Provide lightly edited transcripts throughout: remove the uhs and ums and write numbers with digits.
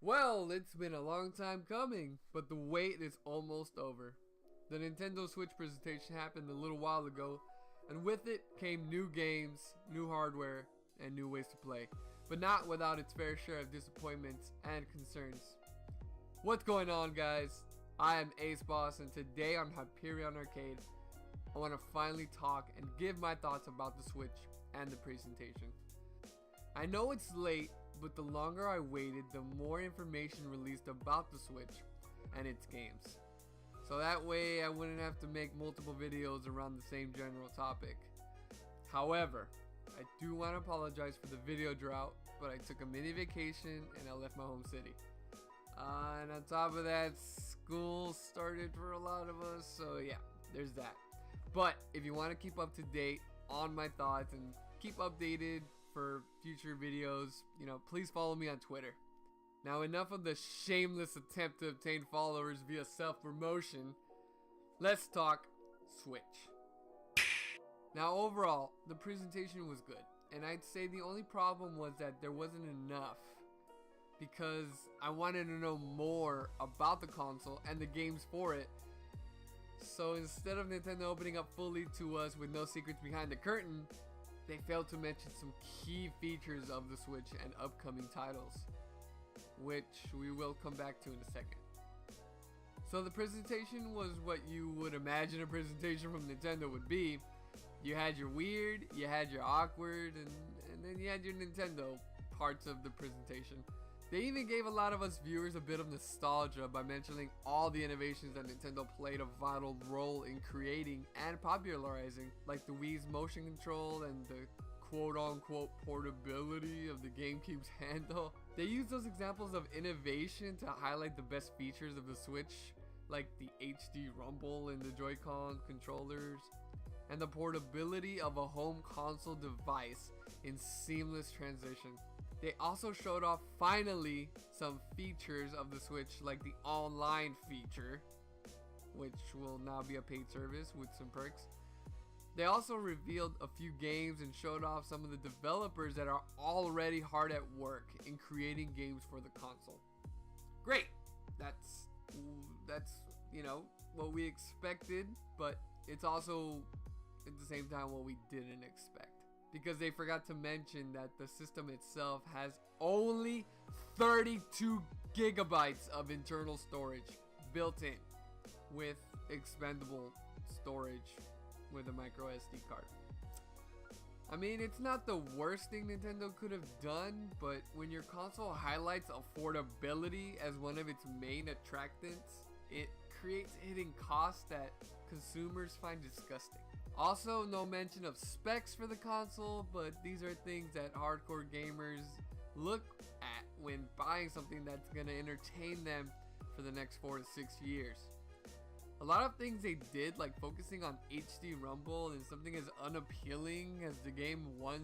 Well, it's been a long time coming, but the wait is almost over. The Nintendo Switch presentation happened a little while ago, and with it came new games, new hardware, and new ways to play, but not without its fair share of disappointments and concerns. What's going on, guys? I am Ace Boss, and today on Hyperion Arcade, I want to finally talk and give my thoughts about the Switch and the presentation. I know it's late, but the longer I waited, the more information released about the Switch and its games. So that way I wouldn't have to make multiple videos around the same general topic. However, I do want to apologize for the video drought, but I took a mini vacation and I left my home city. And on top of that, school started for a lot of us, so yeah, there's that. But if you want to keep up to date on my thoughts and keep updated for future videos, please follow me on Twitter. Now, enough of the shameless attempt to obtain followers via self-promotion. Let's talk Switch. Now, overall, the presentation was good, and I'd say the only problem was that there wasn't enough, because I wanted to know more about the console and the games for it. So instead of Nintendo opening up fully to us with no secrets behind the curtain, they failed to mention some key features of the Switch and upcoming titles, which we will come back to in a second. So the presentation was what you would imagine a presentation from Nintendo would be. You had your weird, you had your awkward, and then you had your Nintendo parts of the presentation. They even gave a lot of us viewers a bit of nostalgia by mentioning all the innovations that Nintendo played a vital role in creating and popularizing, like the Wii's motion control and the quote-unquote portability of the GameCube's handle. They used those examples of innovation to highlight the best features of the Switch, like the HD rumble in the Joy-Con controllers, and the portability of a home console device in seamless transition. They also showed off, finally, some features of the Switch, like the online feature, which will now be a paid service with some perks. They also revealed a few games and showed off some of the developers that are already hard at work in creating games for the console. Great! That's what we expected, but it's also at the same time what we didn't expect. Because they forgot to mention that the system itself has only 32 gigabytes of internal storage built in, with expendable storage with a micro SD card. I mean, it's not the worst thing Nintendo could have done, but when your console highlights affordability as one of its main attractants, it creates hidden costs that consumers find disgusting. Also, no mention of specs for the console, but these are things that hardcore gamers look at when buying something that's going to entertain them for the next 4 to 6 years. A lot of things they did, like focusing on HD rumble and something as unappealing as the game 1-2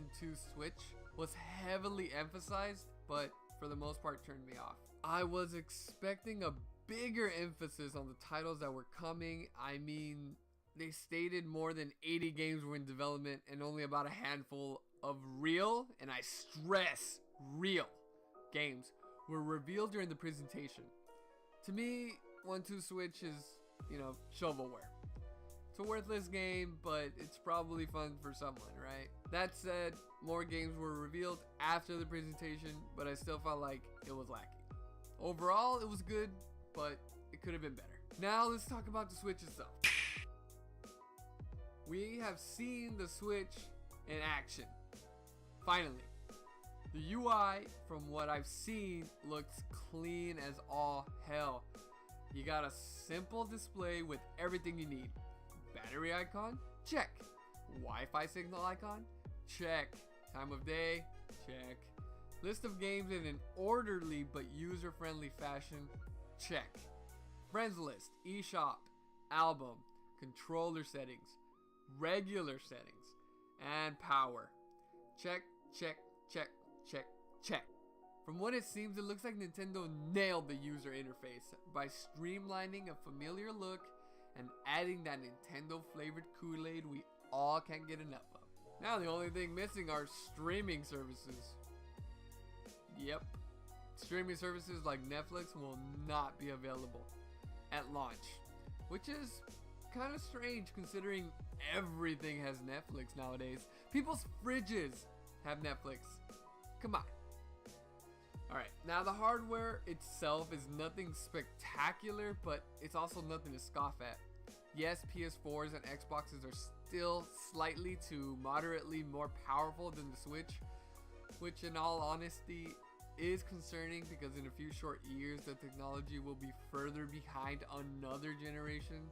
Switch, was heavily emphasized, but for the most part turned me off. I was expecting a bigger emphasis on the titles that were coming. I mean, they stated more than 80 games were in development and only about a handful of real, and I stress real, games were revealed during the presentation. To me, 1-2 Switch is, shovelware. It's a worthless game, but it's probably fun for someone, right? That said, more games were revealed after the presentation, but I still felt like it was lacking. Overall, it was good, but it could have been better. Now let's talk about the Switch itself. We have seen the Switch in action. Finally. The UI, from what I've seen, looks clean as all hell. You got a simple display with everything you need. Battery icon? Check. Wi-Fi signal icon? Check. Time of day? Check. List of games in an orderly but user-friendly fashion? Check. Friends list, eShop, album, controller settings, regular settings, and power. Check, check, check, check, check. From what it seems, it looks like Nintendo nailed the user interface by streamlining a familiar look and adding that Nintendo flavored Kool-Aid we all can't get enough of. Now the only thing missing are streaming services. Yep. Streaming services like Netflix will not be available at launch, which is kind of strange considering everything has Netflix nowadays. People's fridges have Netflix. Come on. Alright, now the hardware itself is nothing spectacular, but it's also nothing to scoff at. Yes, PS4s and Xboxes are still slightly to moderately more powerful than the Switch, which in all honesty is concerning because in a few short years the technology will be further behind another generation,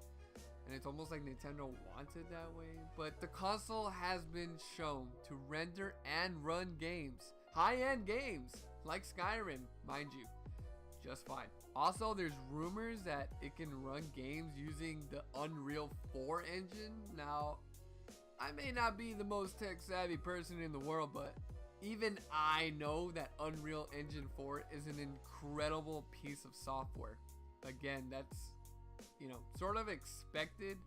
and it's almost like Nintendo wants it that way. But the console has been shown to render and run games, high-end games like Skyrim, mind you, just fine. Also, there's rumors that it can run games using the Unreal 4 engine. Now, I may not be the most tech savvy person in the world, but even I know that Unreal Engine 4 is an incredible piece of software. Again, that's, you know, sort of expected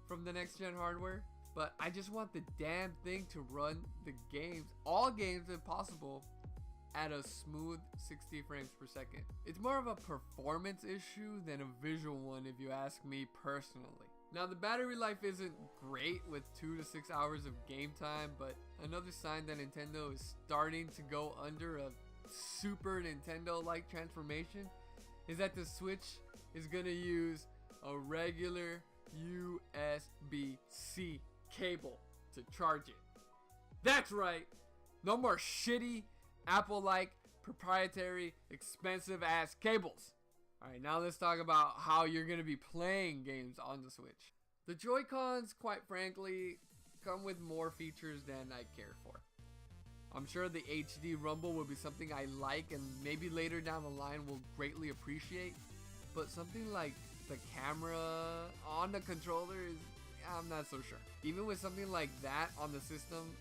from the next gen hardware, but I just want the damn thing to run the games, all games if possible, at a smooth 60 frames per second. It's more of a performance issue than a visual one if you ask me personally. Now the battery life isn't great with 2 to 6 hours of game time, but another sign that Nintendo is starting to go under a Super Nintendo-like transformation is that the Switch is gonna use a regular USB-C cable to charge it. That's right, no more shitty Apple-like proprietary expensive ass cables. Alright, now let's talk about how you're going to be playing games on the Switch. The Joy-Cons, quite frankly, come with more features than I care for. I'm sure the HD rumble will be something I like and maybe later down the line will greatly appreciate, but something like the camera on the controller is, I'm not so sure. Even with something like that on the system,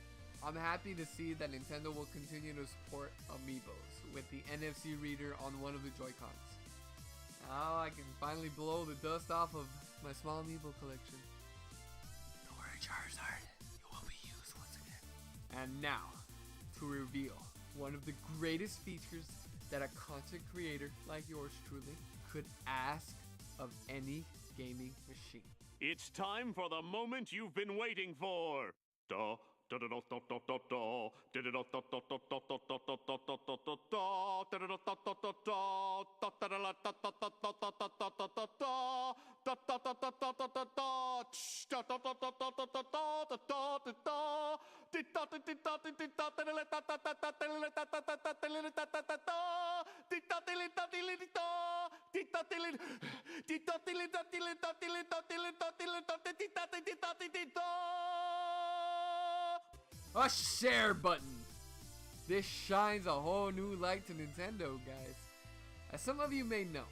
I'm happy to see that Nintendo will continue to support amiibos with the NFC reader on one of the Joy-Cons. Now I can finally blow the dust off of my small amiibo collection. Don't worry, Charizard, you will be used once again. And now, to reveal one of the greatest features that a content creator like yours truly could ask of any gaming machine. It's time for the moment you've been waiting for. Duh. A share button! This shines a whole new light to Nintendo, guys. As some of you may know,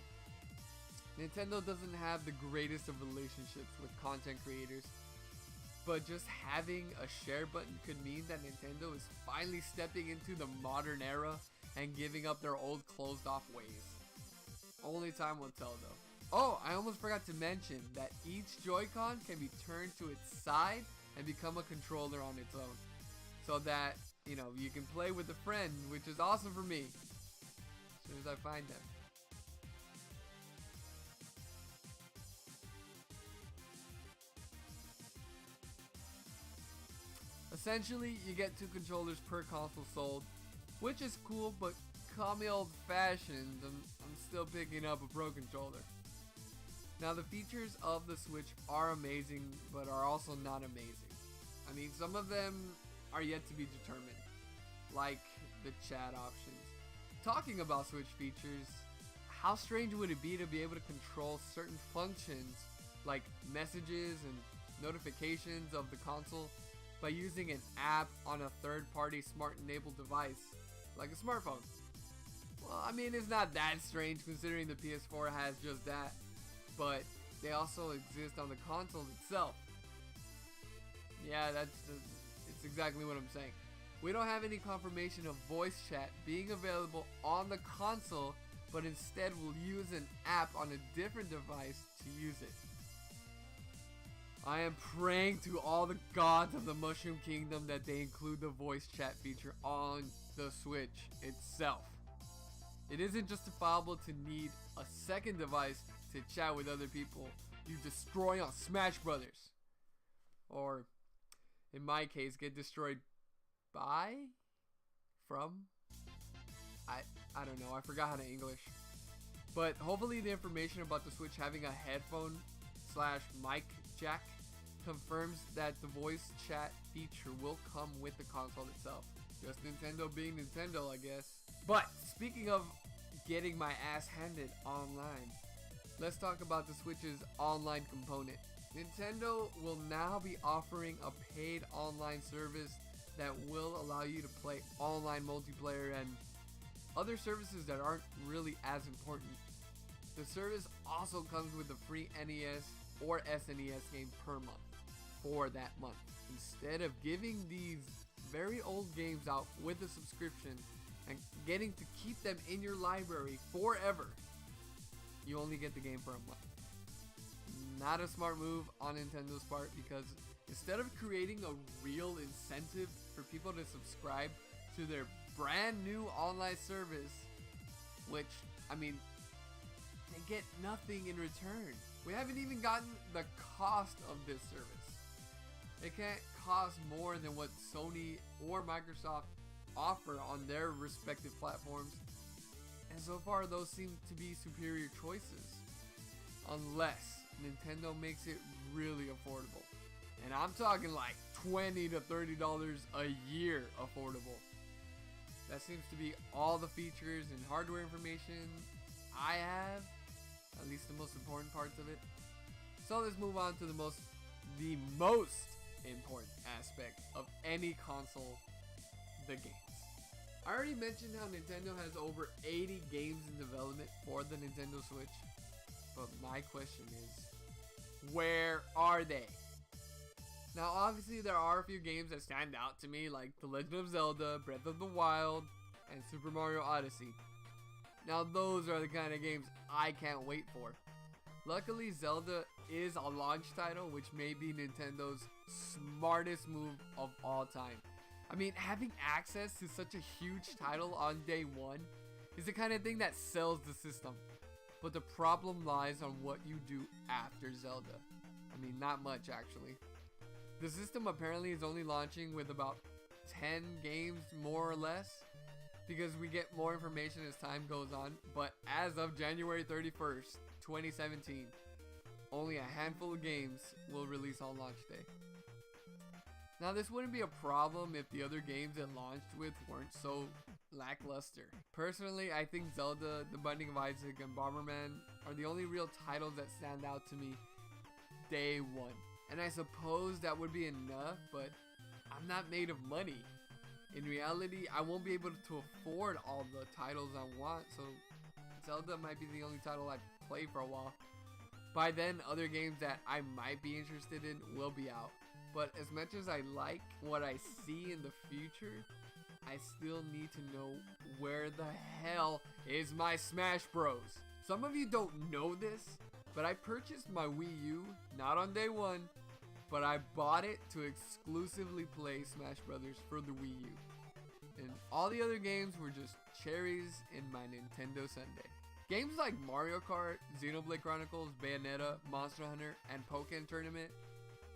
Nintendo doesn't have the greatest of relationships with content creators, but just having a share button could mean that Nintendo is finally stepping into the modern era and giving up their old closed off ways. Only time will tell though. Oh, I almost forgot to mention that each Joy-Con can be turned to its side and become a controller on its own. So that, you know, you can play with a friend, which is awesome for me, as soon as I find them. Essentially, you get 2 controllers per console sold, which is cool, but call me old-fashioned, I'm still picking up a Pro controller. Now, the features of the Switch are amazing, but are also not amazing. I mean, some of them are yet to be determined, like the chat options. Talking about Switch features, how strange would it be to be able to control certain functions like messages and notifications of the console by using an app on a third-party smart-enabled device, like a smartphone? Well, I mean, it's not that strange considering the PS4 has just that, but they also exist on the console itself. Yeah, it's exactly what I'm saying. We don't have any confirmation of voice chat being available on the console, but instead we'll use an app on a different device to use it. I am praying to all the gods of the Mushroom Kingdom that they include the voice chat feature on the Switch itself. It isn't justifiable to need a second device to chat with other people you destroy on Smash Brothers. Or, in my case, get destroyed by? From? I don't know, I forgot how to English. But hopefully the information about the Switch having a headphone / mic jack confirms that the voice chat feature will come with the console itself. Just Nintendo being Nintendo, I guess. But speaking of getting my ass handed online, let's talk about the Switch's online component. Nintendo will now be offering a paid online service that will allow you to play online multiplayer and other services that aren't really as important. The service also comes with a free NES or SNES game per month for that month. Instead of giving these very old games out with a subscription and getting to keep them in your library forever, you only get the game for a month. Not a smart move on Nintendo's part, because instead of creating a real incentive for people to subscribe to their brand new online service, which, I mean, they get nothing in return. We haven't even gotten the cost of this service. It can't cost more than what Sony or Microsoft offer on their respective platforms, and so far those seem to be superior choices, unless Nintendo makes it really affordable. And I'm talking like $20 to $30 a year affordable. That seems to be all the features and hardware information I have, at least the most important parts of it. So let's move on to the most important aspect of any console, the games. I already mentioned how Nintendo has over 80 games in development for the Nintendo Switch, but my question is, where are they? Now obviously there are a few games that stand out to me, like The Legend of Zelda, Breath of the Wild, and Super Mario Odyssey. Now those are the kind of games I can't wait for. Luckily Zelda is a launch title, which may be Nintendo's smartest move of all time. I mean, having access to such a huge title on day one is the kind of thing that sells the system. But the problem lies on what you do after Zelda. I mean, not much actually. The system apparently is only launching with about 10 games more or less, because we get more information as time goes on. But as of January 31st, 2017, only a handful of games will release on launch day. Now this wouldn't be a problem if the other games it launched with weren't so lackluster. Personally, I think Zelda, The Binding of Isaac, and Bomberman are the only real titles that stand out to me day one. And I suppose that would be enough, but I'm not made of money. In reality, I won't be able to afford all the titles I want, so Zelda might be the only title I play for a while. By then, other games that I might be interested in will be out. But as much as I like what I see in the future, I still need to know where the hell is my Smash Bros. Some of you don't know this, but I purchased my Wii U not on day one, but I bought it to exclusively play Smash Brothers for the Wii U. And all the other games were just cherries in my Nintendo Sundae. Games like Mario Kart, Xenoblade Chronicles, Bayonetta, Monster Hunter, and Pokken Tournament,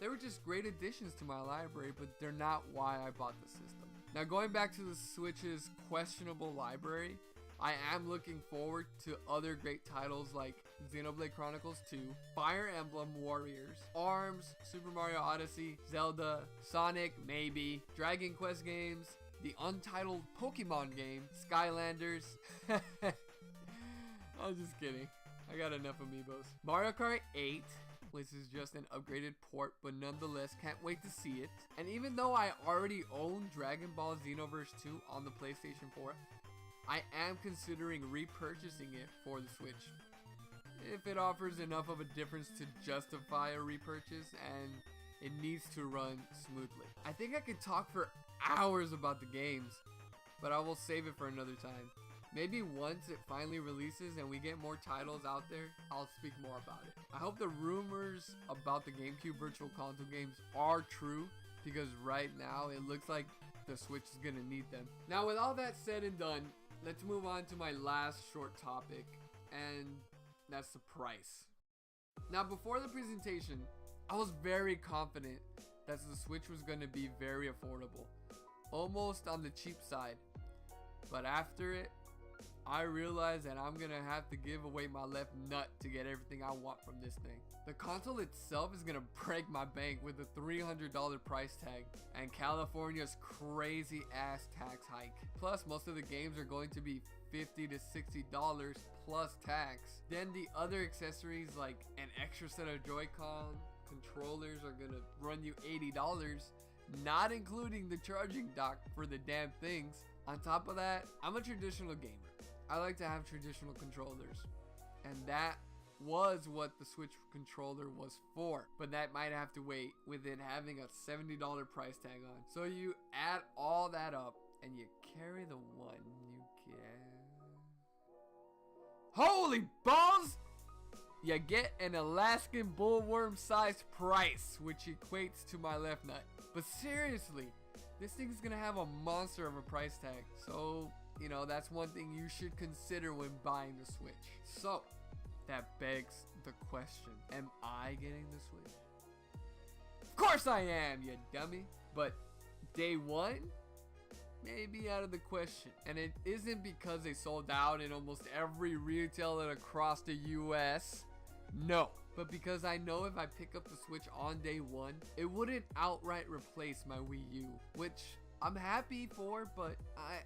they were just great additions to my library, but they're not why I bought the system. Now going back to the Switch's questionable library, I am looking forward to other great titles like Xenoblade Chronicles 2, Fire Emblem Warriors, ARMS, Super Mario Odyssey, Zelda, Sonic, maybe, Dragon Quest games, the untitled Pokemon game, Skylanders. I'm just kidding. I got enough amiibos. Mario Kart 8, which is just an upgraded port, but nonetheless can't wait to see it. And even though I already own Dragon Ball Xenoverse 2 on the PlayStation 4, I am considering repurchasing it for the Switch, if it offers enough of a difference to justify a repurchase and it needs to run smoothly. I think I could talk for hours about the games, but I will save it for another time. Maybe once it finally releases and we get more titles out there, I'll speak more about it. I hope the rumors about the GameCube Virtual Console games are true, because right now it looks like the Switch is gonna need them. Now with all that said and done, let's move on to my last short topic, and that's the price. Now, before the presentation, I was very confident that the Switch was going to be very affordable, almost on the cheap side. But after it, I realized that I'm going to have to give away my left nut to get everything I want from this thing. The console itself is going to break my bank with a $300 price tag and California's crazy ass tax hike. Plus, most of the games are going to be $50 to $60 plus tax. Then the other accessories like an extra set of Joy-Con controllers are going to run you $80, not including the charging dock for the damn things. On top of that, I'm a traditional gamer. I like to have traditional controllers, and that was what the Switch controller was for, but that might have to wait with it having a $70 price tag on. So you add all that up and you carry the one you get. Holy balls! You get an Alaskan bullworm sized price, which equates to my left nut. But seriously, this thing is gonna have a monster of a price tag. So, you know, that's one thing you should consider when buying the Switch. So, that begs the question, am I getting the Switch? Of course I am, you dummy. But day one, maybe out of the question. And it isn't because they sold out in almost every retailer across the US. No. But because I know if I pick up the Switch on day one, it wouldn't outright replace my Wii U, which I'm happy for, but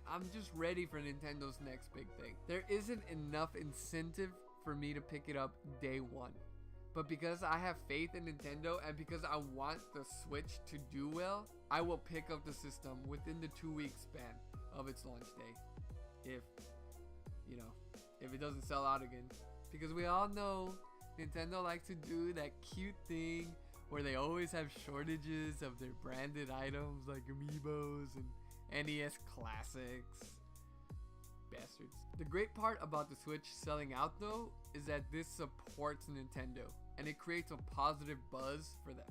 I'm just ready for Nintendo's next big thing. There isn't enough incentive for me to pick it up day one. But because I have faith in Nintendo and because I want the Switch to do well, I will pick up the system within the 2-week span of its launch day. If it doesn't sell out again. Because we all know Nintendo likes to do that cute thing where they always have shortages of their branded items like Amiibos and NES classics. Bastards. The great part about the Switch selling out though is that this supports Nintendo and it creates a positive buzz for them,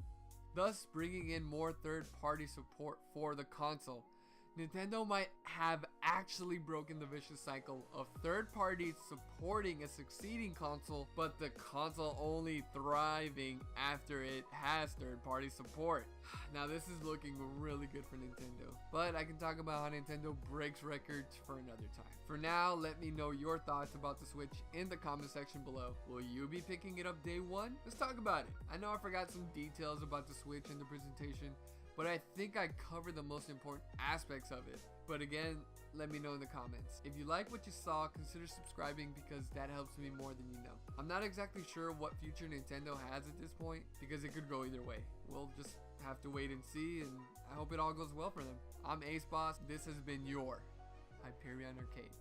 thus bringing in more third-party support for the console. Nintendo might have actually broken the vicious cycle of third parties supporting a succeeding console, but the console only thriving after it has third party support. Now this is looking really good for Nintendo, but I can talk about how Nintendo breaks records for another time. For now, let me know your thoughts about the Switch in the comment section below. Will you be picking it up day one? Let's talk about it. I know I forgot some details about the Switch in the presentation, but I think I covered the most important aspects of it. But again, let me know in the comments. If you like what you saw, consider subscribing because that helps me more than you know. I'm not exactly sure what future Nintendo has at this point because it could go either way. We'll just have to wait and see, and I hope it all goes well for them. I'm Ace Boss. This has been your Hyperion Arcade.